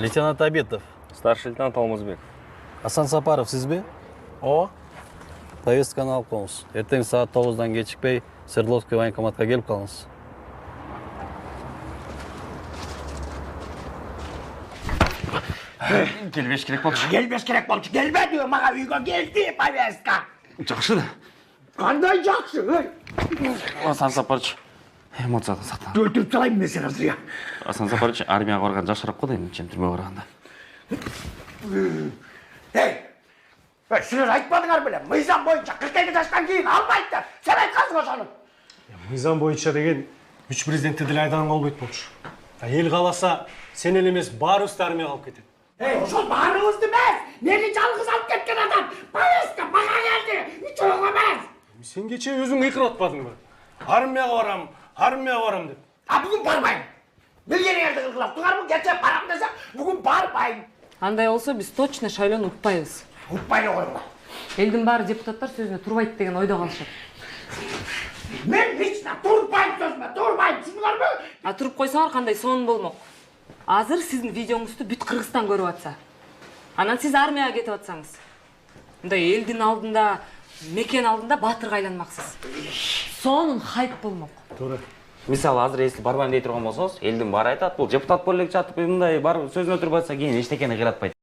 Лейтенант Абетов. Старший лейтенант Алмазбек. Асан Сапаров сізбе? О, Повестканы алып қалыңыз. Ертең саат 9-дан кечікпей Свердловский военкоматқа келіп қалыңыз. Келбеш керек болчу. gelmez gerek bolçu. Gelme diyor bana uygun geldi Paveska. Жакшы да. Kanday jaksın. Асан Сапарыч эмоциядан сактан. Öldürüp salayım ben seni hazır ya. Асан Сапарыч армияга барган жакшыраак го дейм, чем түрмөгө барганда. Hey! Sınır айтпадыңар біле. Мыйзам бойынша 42 жаштан кейін албайдыңар. Sen айтқансың ошону. Мыйзам боюнча деген үч президентти деле айдаган болбойт болчу. Эл кааласа сен эле эмес баарыбызды армияга алып кетет. Hey, ошол баарыбызды эмес. Мени жалгыз алып кеткен адам. Повестка мага келди. Үчөөгө эмес. Сен кече өзүң ыйкырып атпадыңбы? Армияга барам деп. А бүгүн барбайм. Билгениңерди кылгылап тугармын. Кече барам десем, бүгүн барбайм. Андай болсо биз точно шайлоону утпайбыз. Утпай эле койгула. Элдин баары депутаттар сөзүнө турбайт деген ойдо калышат. Мен лично турбайм сөзүмө, турбайм. Түшүндүңөрбү? А туруп койсоңор кандай сонун болмок. Азыр сиздин видеоңузду бүт Кыргызстан көрүп атса. Анан сиз армияга кетип атсаңыз. Мындай элдин алдында, мекен алдында баатырга айланмаксыз. Сонун хайп болмок. Туура. Мисалы азыр если барбайм дей турган болсоңуз, элдин баары айтат, бул депутат болуп элек жатып мындай бар сөзүнө туруп атса, кийин эчтекени кыйратпайт.